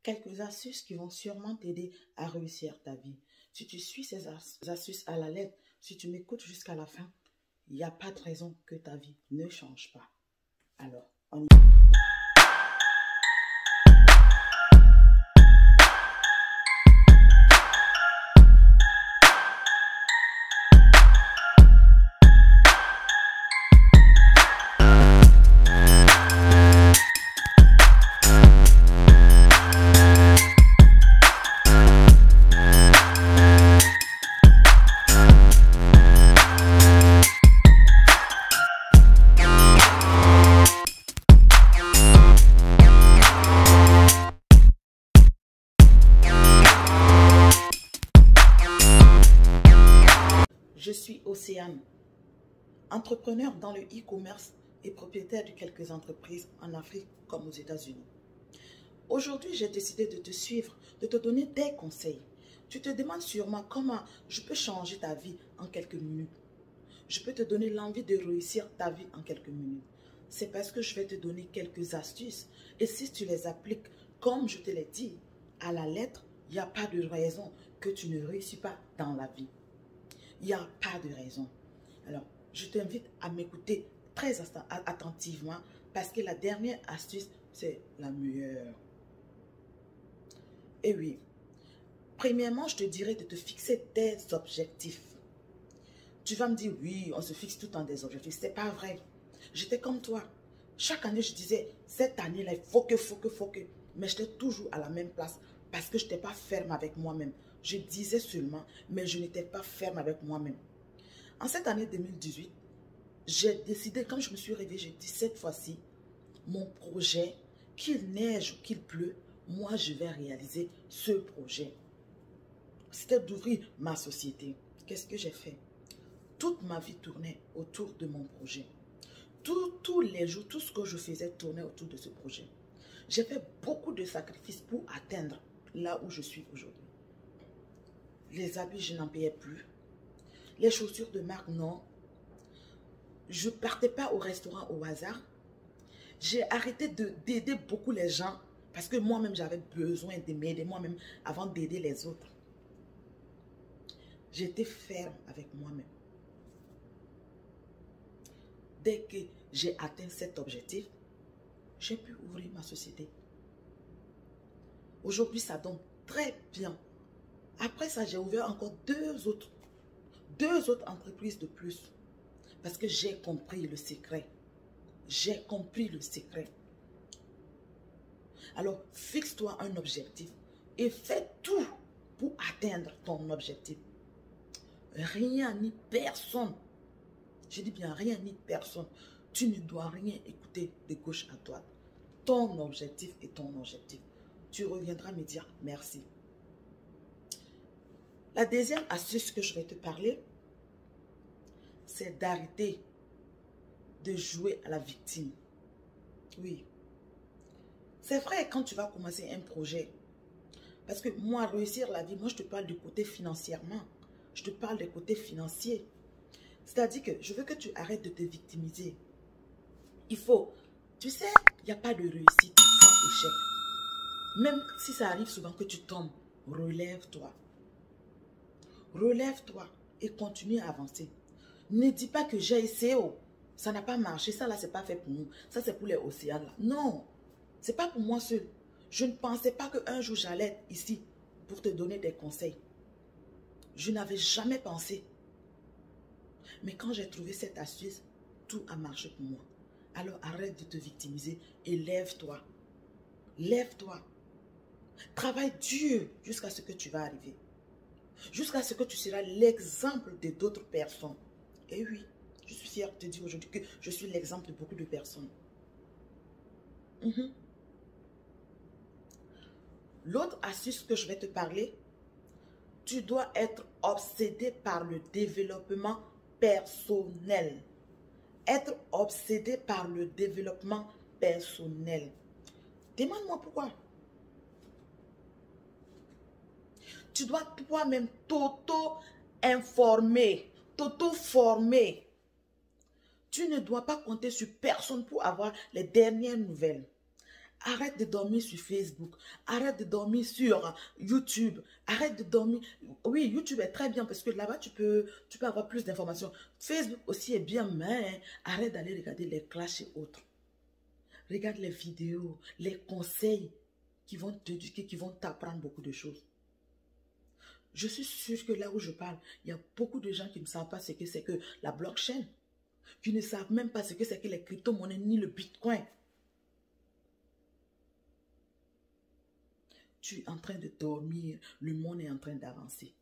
quelques astuces qui vont sûrement t'aider à réussir ta vie. Si tu suis ces astuces à la lettre, si tu m'écoutes jusqu'à la fin, il n'y a pas de raison que ta vie ne change pas. Alors, on y va. Je suis Océane, entrepreneur dans le e-commerce et propriétaire de quelques entreprises en Afrique comme aux États-Unis. Aujourd'hui, j'ai décidé de te suivre, de te donner des conseils. Tu te demandes sûrement comment je peux changer ta vie en quelques minutes. Je peux te donner l'envie de réussir ta vie en quelques minutes. C'est parce que je vais te donner quelques astuces. Et si tu les appliques comme je te l'ai dit, à la lettre, il n'y a pas de raison que tu ne réussis pas dans la vie. Il n'y a pas de raison. Alors, je t'invite à m'écouter très attentivement parce que la dernière astuce, c'est la meilleure. Et oui, premièrement, je te dirais de te fixer des objectifs. Tu vas me dire, oui, on se fixe tout le temps des objectifs. Ce n'est pas vrai. J'étais comme toi. Chaque année, je disais, cette année-là, il faut que. Mais j'étais toujours à la même place parce que je n'étais pas ferme avec moi-même. Je disais seulement, mais je n'étais pas ferme avec moi-même. En cette année 2018, j'ai décidé, quand je me suis réveillée, j'ai dit cette fois-ci, mon projet, qu'il neige ou qu'il pleut, moi je vais réaliser ce projet. C'était d'ouvrir ma société. Qu'est-ce que j'ai fait? Toute ma vie tournait autour de mon projet. Tous les jours, tout ce que je faisais tournait autour de ce projet. J'ai fait beaucoup de sacrifices pour atteindre là où je suis aujourd'hui. Les habits, je n'en payais plus. Les chaussures de marque, non. Je ne partais pas au restaurant au hasard. J'ai arrêté d'aider beaucoup les gens parce que moi-même, j'avais besoin de m'aider moi-même avant d'aider les autres. J'étais ferme avec moi-même. Dès que j'ai atteint cet objectif, j'ai pu ouvrir ma société. Aujourd'hui, ça donne très bien. Après ça, j'ai ouvert encore deux autres entreprises de plus. Parce que j'ai compris le secret. J'ai compris le secret. Alors, fixe-toi un objectif et fais tout pour atteindre ton objectif. Rien ni personne. Je dis bien rien ni personne. Tu ne dois rien écouter de gauche à droite. Ton objectif est ton objectif. Tu reviendras me dire merci. La deuxième astuce que je vais te parler, c'est d'arrêter de jouer à la victime. Oui. C'est vrai quand tu vas commencer un projet. Parce que moi, réussir la vie, moi je te parle du côté financièrement. Je te parle du côté financier. C'est-à-dire que je veux que tu arrêtes de te victimiser. Il faut, tu sais, il n'y a pas de réussite sans échec. Même si ça arrive souvent que tu tombes, relève-toi. Relève-toi et continue à avancer. Ne dis pas que j'ai essayé, ça n'a pas marché, ça là c'est pas fait pour nous, ça c'est pour les océans là. Non, c'est pas pour moi seul. Je ne pensais pas qu'un jour j'allais être ici pour te donner des conseils. Je n'avais jamais pensé. Mais quand j'ai trouvé cette astuce, tout a marché pour moi. Alors arrête de te victimiser et lève-toi. Lève-toi. Travaille dur jusqu'à ce que tu vas arriver. Jusqu'à ce que tu seras l'exemple de d'autres personnes. Et oui, je suis fière de te dire aujourd'hui que je suis l'exemple de beaucoup de personnes. L'autre astuce que je vais te parler, tu dois être obsédé par le développement personnel. Être obsédé par le développement personnel. Demande-moi pourquoi. Tu dois toi-même t'auto-informer, t'auto-former. Tu ne dois pas compter sur personne pour avoir les dernières nouvelles. Arrête de dormir sur Facebook. Arrête de dormir sur YouTube. Arrête de dormir. Oui, YouTube est très bien parce que là-bas, tu peux avoir plus d'informations. Facebook aussi est bien, mais arrête d'aller regarder les clashs et autres. Regarde les vidéos, les conseils qui vont t'éduquer, qui vont t'apprendre beaucoup de choses. Je suis sûre que là où je parle, il y a beaucoup de gens qui ne savent pas ce que c'est que la blockchain, qui ne savent même pas ce que c'est que les crypto-monnaies ni le bitcoin. Tu es en train de dormir, le monde est en train d'avancer.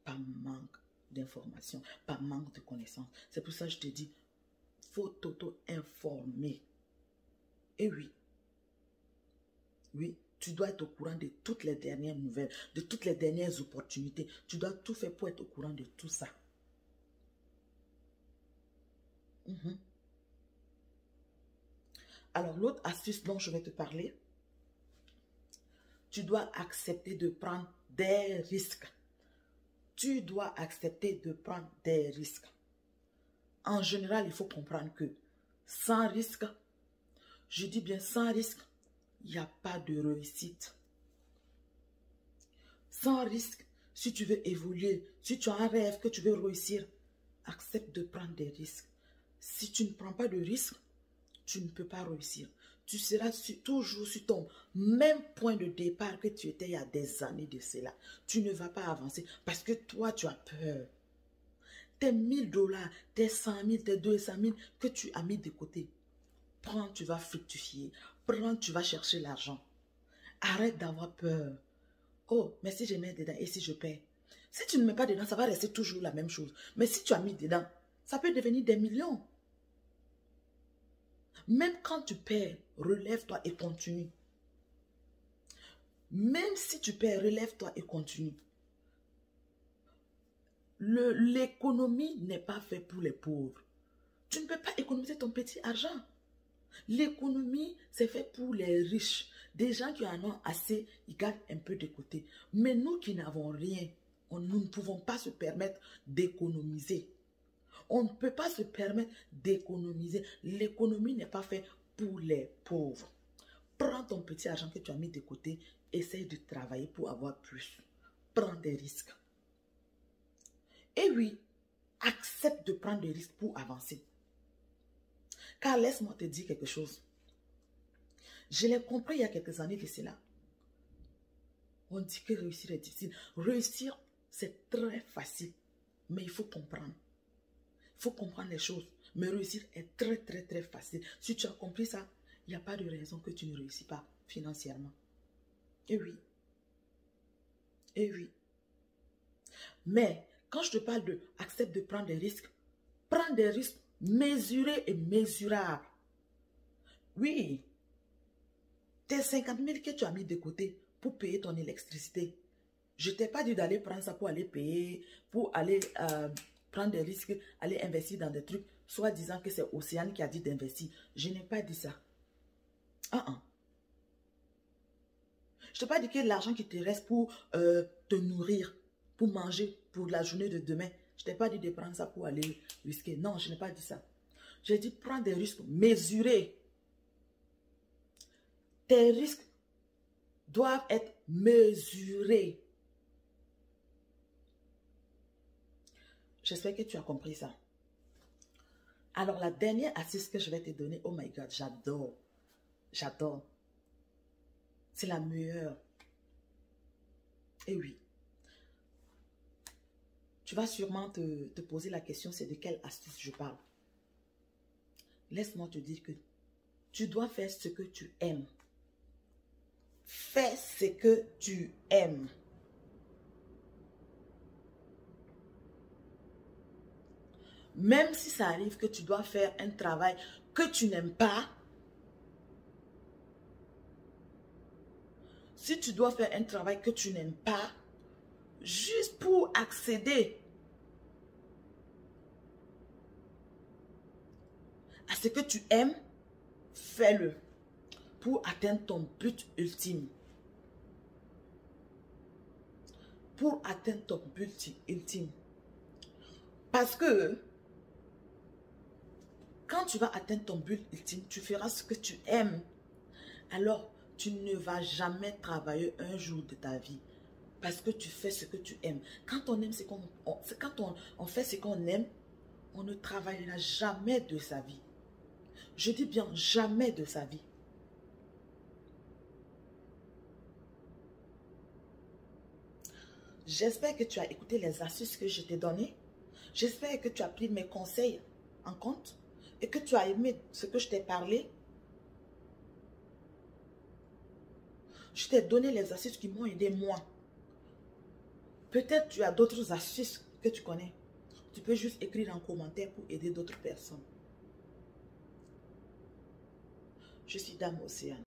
Par manque d'informations, par manque de connaissances. C'est pour ça que je te dis, il faut t'auto-informer. Et oui, oui, tu dois être au courant de toutes les dernières nouvelles, de toutes les dernières opportunités. Tu dois tout faire pour être au courant de tout ça. Alors, l'autre astuce dont je vais te parler, tu dois accepter de prendre des risques. Tu dois accepter de prendre des risques. En général, il faut comprendre que sans risque, je dis bien sans risque, il n'y a pas de réussite. Sans risque, si tu veux évoluer, si tu as un rêve que tu veux réussir, accepte de prendre des risques. Si tu ne prends pas de risques, tu ne peux pas réussir. Tu seras toujours sur ton même point de départ que tu étais il y a des années de cela. Tu ne vas pas avancer parce que toi, tu as peur. Tes 1000 $, tes 100 000, tes 200 000 que tu as mis de côté. Prends, tu vas fructifier. Prends, tu vas chercher l'argent. Arrête d'avoir peur. Oh, mais si je mets dedans et si je perds? Si tu ne mets pas dedans, ça va rester toujours la même chose. Mais si tu as mis dedans, ça peut devenir des millions. Même quand tu perds, relève-toi et continue. Même si tu perds, relève-toi et continue. L'économie n'est pas faite pour les pauvres. Tu ne peux pas économiser ton petit argent. L'économie, c'est fait pour les riches. Des gens qui en ont assez, ils gardent un peu de côté. Mais nous qui n'avons rien, nous ne pouvons pas se permettre d'économiser. On ne peut pas se permettre d'économiser. L'économie n'est pas faite pour les pauvres. Prends ton petit argent que tu as mis de côté, essaye de travailler pour avoir plus. Prends des risques. Et oui, accepte de prendre des risques pour avancer. Car laisse-moi te dire quelque chose. Je l'ai compris il y a quelques années de cela. On dit que réussir est difficile. Réussir, c'est très facile. Mais il faut comprendre. Il faut comprendre les choses. Mais réussir est très, très, très facile. Si tu as compris ça, il n'y a pas de raison que tu ne réussis pas financièrement. Et oui. Et oui. Mais quand je te parle de accepte de prendre des risques, prends des risques mesurés et mesurables. Oui. Tes 50 000 que tu as mis de côté pour payer ton électricité. Je ne t'ai pas dit d'aller prendre ça pour aller payer, pour aller prendre des risques, aller investir dans des trucs, soit disant que c'est Océane qui a dit d'investir. Je n'ai pas dit ça. Je ne t'ai pas dit que l'argent qui te reste pour te nourrir, pour manger, pour la journée de demain, je ne t'ai pas dit de prendre ça pour aller risquer. Non, je n'ai pas dit ça. J'ai dit prends des risques mesurés. Tes risques doivent être mesurés. J'espère que tu as compris ça. Alors, la dernière astuce que je vais te donner, oh my God, j'adore. J'adore. C'est la meilleure. Et oui. Tu vas sûrement te poser la question, c'est de quelle astuce je parle. Laisse-moi te dire que tu dois faire ce que tu aimes. Fais ce que tu aimes. Même si ça arrive que tu dois faire un travail que tu n'aimes pas, si tu dois faire un travail que tu n'aimes pas, juste pour accéder à ce que tu aimes, fais-le pour atteindre ton but ultime. Pour atteindre ton but ultime. Parce que quand tu vas atteindre ton but ultime, tu feras ce que tu aimes. alors tu ne vas jamais travailler un jour de ta vie. Parce que tu fais ce que tu aimes. Quand on aime ce qu'on, quand on fait ce qu'on aime, on ne travaillera jamais de sa vie. Je dis bien jamais de sa vie. J'espère que tu as écouté les astuces que je t'ai données. J'espère que tu as pris mes conseils en compte et que tu as aimé ce que je t'ai parlé. Je t'ai donné les astuces qui m'ont aidé moi. Peut-être tu as d'autres astuces que tu connais. Tu peux juste écrire en commentaire pour aider d'autres personnes. Je suis Dame Océane.